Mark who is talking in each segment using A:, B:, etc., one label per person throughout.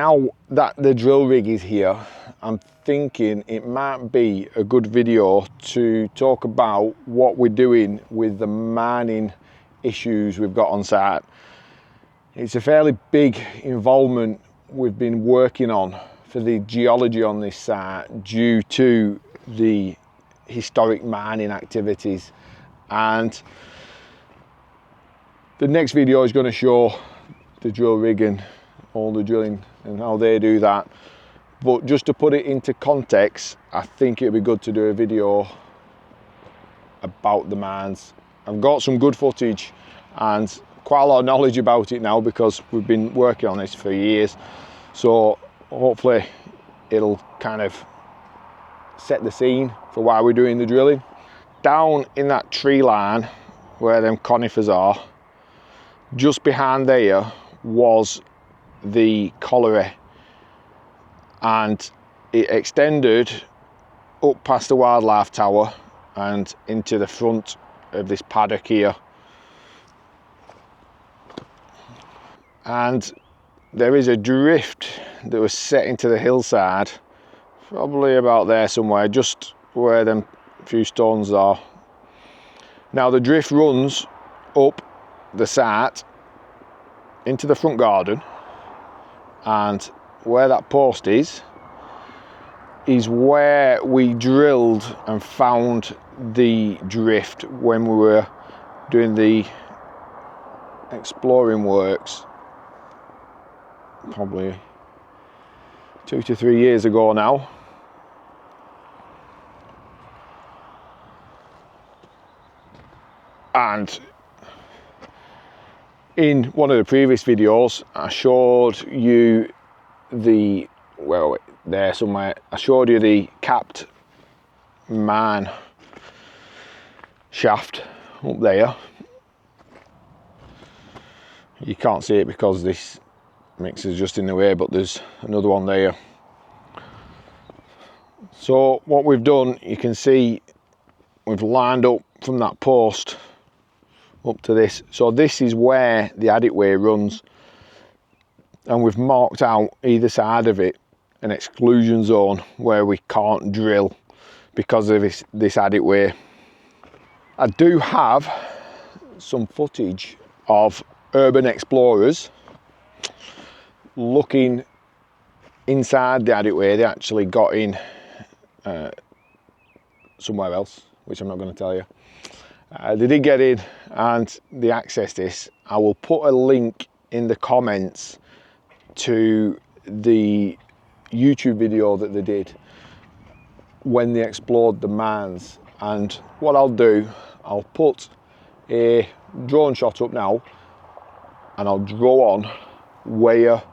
A: Now that the drill rig is here, I'm thinking it might be a good video to talk about what we're doing with the mining issues we've got on site. It's a fairly big involvement we've been working on for the geology on this site due to the historic mining activities, and the next video is going to show the drill rig and all the drilling and how they do that. But just to put it into context, I think it'd be good to do a video about the mines. I've got some good footage and quite a lot of knowledge about it now because we've been working on this for years, so hopefully it'll kind of set the scene for why we're doing the drilling. Down in that tree line where them conifers are, just behind there was the colliery, and it extended up past the wildlife tower and into the front of this paddock here. And there is a drift that was set into the hillside, probably about there somewhere, just where them few stones are. Now the drift runs up the site into the front garden, and where that post is where we drilled and found the drift when we were doing the exploring works probably 2 to 3 years ago now. And in one of the previous videos I showed you the, well, there somewhere, I showed you the capped mine shaft up there. You can't see it because this mixer's just in the way, but there's another one there. So what we've done, you can see we've lined up from that post up to this. So this is where the Adit way runs, and we've marked out either side of it an exclusion zone where we can't drill because of this Adit way. I do have some footage of urban explorers looking inside the Adit way. They actually got in somewhere else, which I'm not going to tell you. They did get in and they accessed this. I will put a link in the comments to the YouTube video that they did when they explored the mines. And what I'll do, I'll put a drone shot up now and I'll draw on where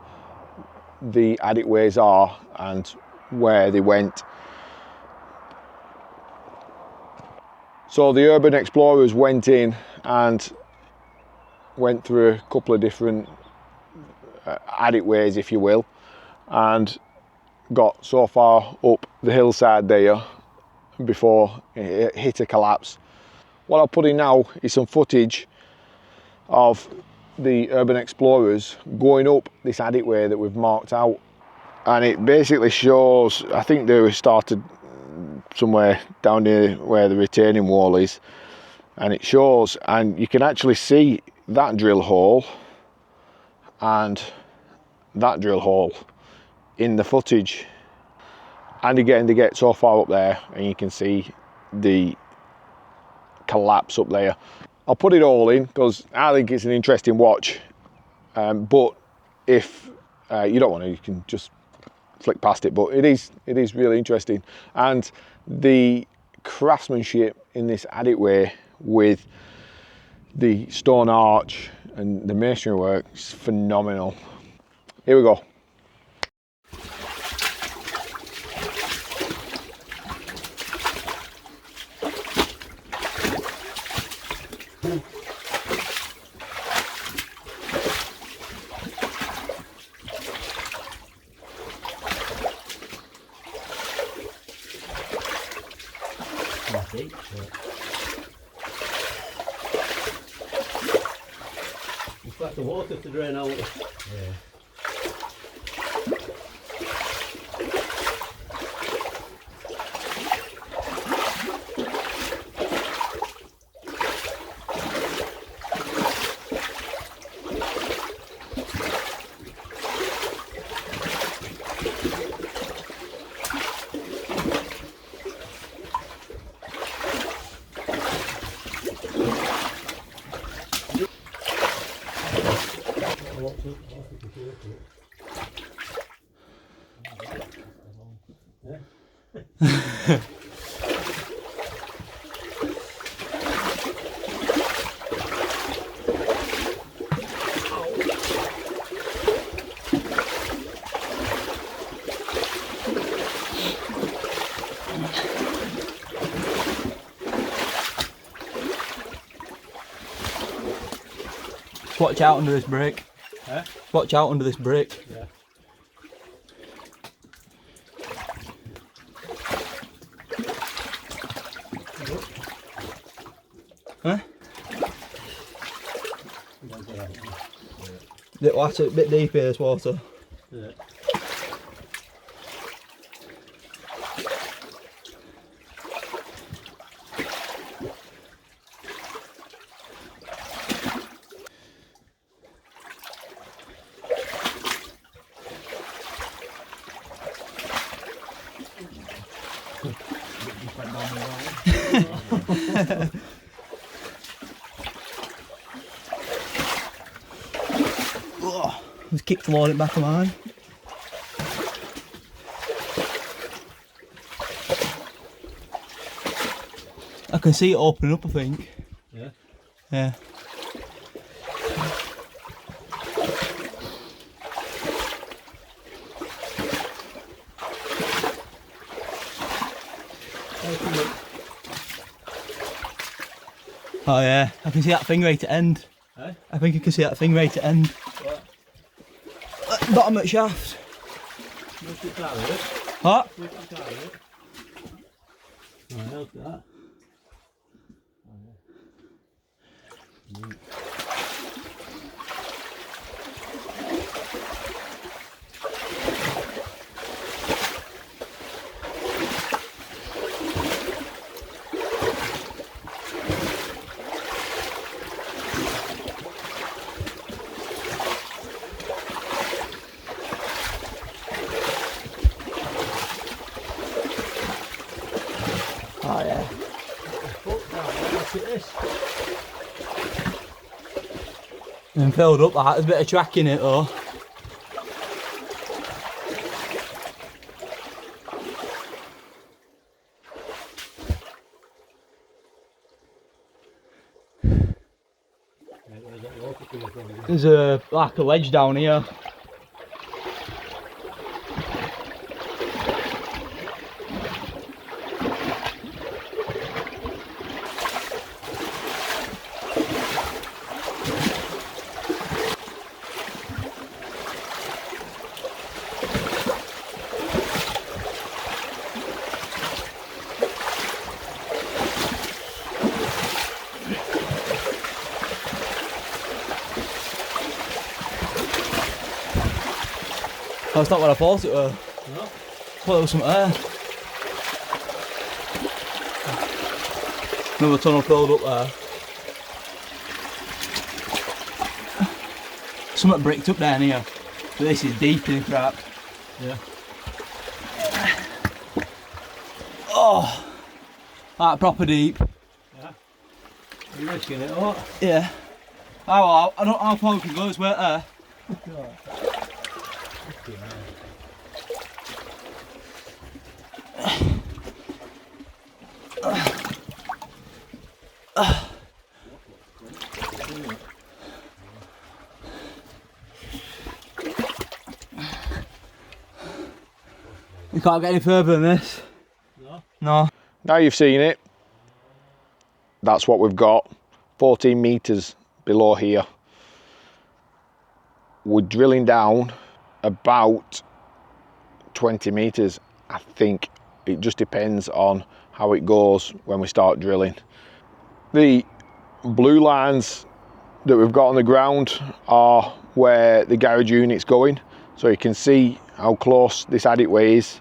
A: the Adit ways are and where they went. So the urban explorers went in and went through a couple of different Adit ways, if you will, and got so far up the hillside there before it hit a collapse. What I'll put in now is some footage of the urban explorers going up this Adit way that we've marked out, and it basically shows, I think they started somewhere down near where the retaining wall is, and it shows, and you can actually see that drill hole and that drill hole in the footage. And again, they get so far up there and you can see the collapse up there. I'll put it all in because I think it's an interesting watch, but if you don't want to, you can just flick past it, but it is really interesting. And the craftsmanship in this Adit way with the stone arch and the masonry work is phenomenal. Here we go.
B: It's like the water to drain out. Yeah. Watch out under this brick.
C: Eh?
B: Watch out under this brick.
C: Yeah.
B: Huh? That's a bit deep here, this water.
C: Yeah.
B: Just kick the it back of mine. I can see it opening up, I think.
C: Yeah.
B: Yeah. Oh yeah, I can see that thing ready to end.
C: Eh?
B: I think I can see that thing ready to end.
C: What?
B: Bottom of the shaft.
C: Look at that, eh?
B: What?
C: Look at that, eh? Right, look at that.
B: Oh yeah.
C: Look at this.
B: And filled up that, there's a bit of track in it though.
C: Where's that water coming from again?
B: There's a like a ledge down here. That's not what I thought it were.
C: No?
B: I thought there was some air. Another tunnel filled up there. Something bricked up down here. But this is deep in the crap.
C: Yeah.
B: Oh! That proper deep.
C: Yeah. You're risking it, what?
B: Yeah. Oh well, I don't know how far we can go, it's wet there. You can't get any further than this.
C: No?
B: No.
A: Now you've seen it, that's what we've got, 14 metres below here. We're drilling down about 20 metres. I think it just depends on how it goes when we start drilling. The blue lines that we've got on the ground are where the garage unit's going, so you can see how close this adit way is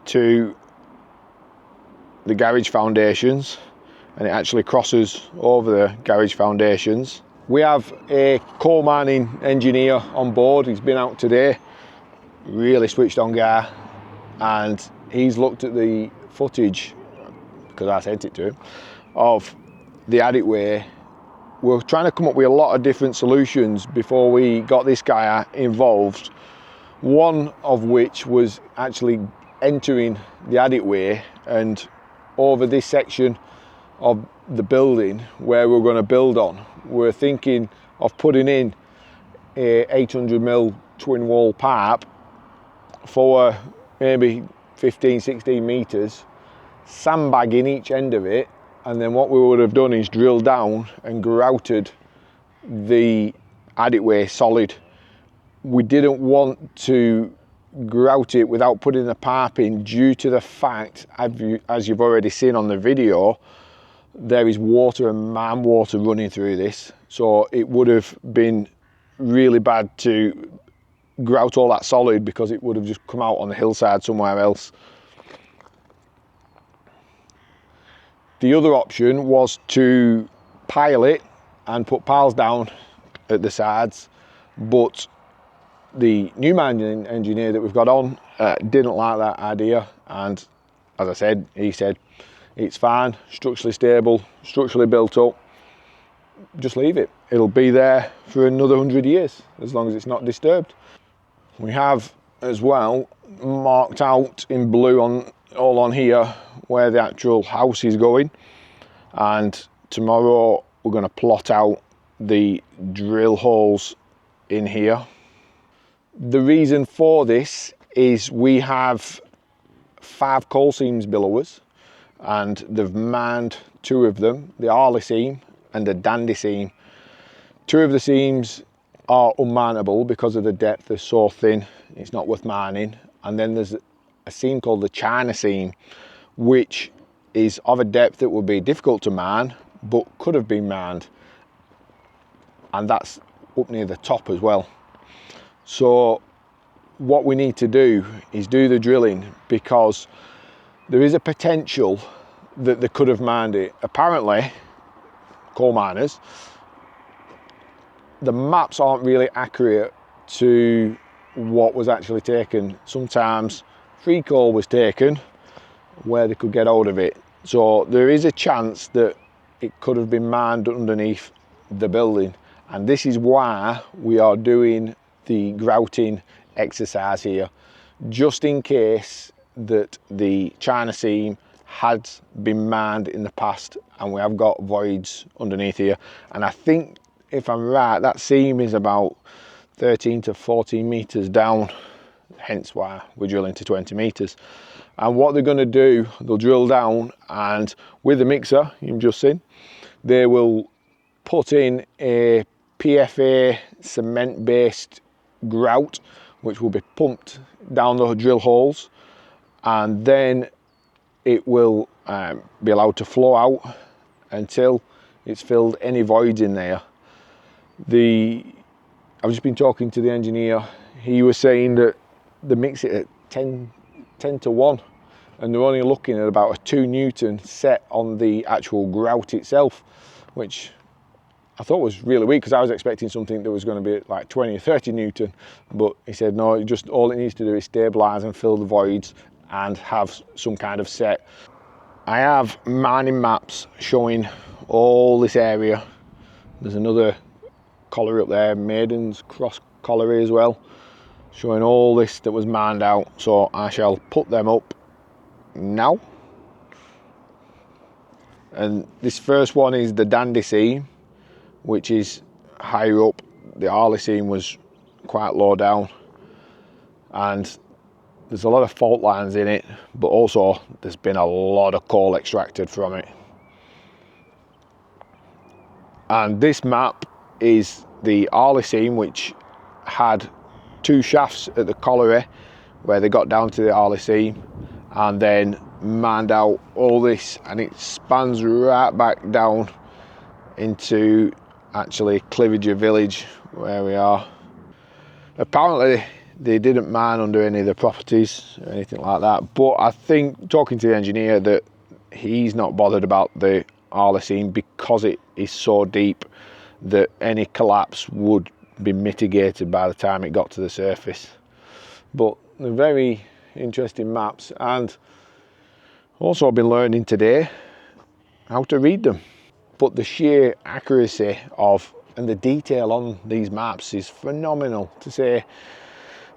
A: to the garage foundations, and it actually crosses over the garage foundations. We have a coal mining engineer on board. He's been out today, really switched on guy, and he's looked at the footage, because I sent it to him, of the adit way we're trying to come up with a lot of different solutions before we got this guy involved. One of which was actually entering the Adit way and over this section of the building where we're going to build on. We're thinking of putting in a 800mm twin wall pipe for maybe 15-16 meters, sandbagging each end of it, and then what we would have done is drilled down and grouted the Adit way solid. We didn't want to grout it without putting the pipe in due to the fact, as you've already seen on the video, there is water and man water running through this, so it would have been really bad to grout all that solid because it would have just come out on the hillside somewhere else. The other option was to pile it and put piles down at the sides, but the new mining engineer that we've got on didn't like that idea, and as I said, he said it's fine, structurally stable, structurally built up, just leave it. It'll be there for another 100 years as long as it's not disturbed. We have as well marked out in blue all on here where the actual house is going, and tomorrow we're going to plot out the drill holes in here. The reason for this is we have 5 coal seams below us, and they've manned 2 of them, the Arley Seam and the Dandy Seam. 2 of the seams are unmannable because of the depth, they're so thin, it's not worth manning. And then there's a seam called the China Seam, which is of a depth that would be difficult to man, but could have been manned. And that's up near the top as well. So what we need to do is do the drilling, because there is a potential that they could have mined it. Apparently, coal miners, the maps aren't really accurate to what was actually taken. Sometimes free coal was taken where they could get hold of it. So there is a chance that it could have been mined underneath the building. And this is why we are doing the grouting exercise here, just in case that the China Seam had been mined in the past and we have got voids underneath here. And I think, if I'm right, that seam is about 13 to 14 meters down, hence why we're drilling to 20 meters. And what they're going to do, they'll drill down, and with the mixer you've just seen, they will put in a PFA cement based grout which will be pumped down the drill holes, and then it will be allowed to flow out until it's filled any voids in there. I've just been talking to the engineer. He was saying that they mix it at 10 to 1, and they're only looking at about a 2 Newton set on the actual grout itself, which I thought was really weak, because I was expecting something that was going to be like 20 or 30 Newton, but he said no, just all it needs to do is stabilise and fill the voids and have some kind of set. I have mining maps showing all this area. There's another colliery up there, Maiden's Cross Colliery as well, showing all this that was mined out. So I shall put them up now. And this first one is the Dandy Seam, which is higher up. The Arley Seam was quite low down, and there's a lot of fault lines in it, but also there's been a lot of coal extracted from it. And this map is the Arley Seam, which had 2 shafts at the colliery where they got down to the Arley Seam, and then mined out all this, and it spans right back down into actually Cliviger village where we are. Apparently they didn't mine under any of the properties or anything like that, but I think, talking to the engineer, that he's not bothered about the Arley Seam because it is so deep that any collapse would be mitigated by the time it got to the surface. But they're very interesting maps, and also I've been learning today how to read them. but the sheer accuracy of and the detail on these maps is phenomenal. To say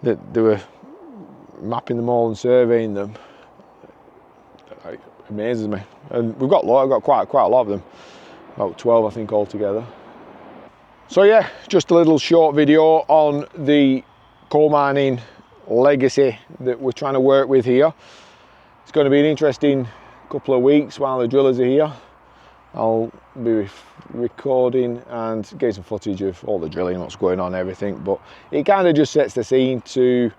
A: that they were mapping them all and surveying them, it amazes me. And we've got quite a lot of them, about 12 I think altogether. So yeah, just a little short video on the coal mining legacy that we're trying to work with here. It's going to be an interesting couple of weeks while the drillers are here. I'll be recording and getting some footage of all the drilling, what's going on, everything, but it kind of just sets the scene to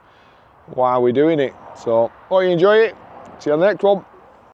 A: why we're doing it. So hope you enjoy it. See you on the next one.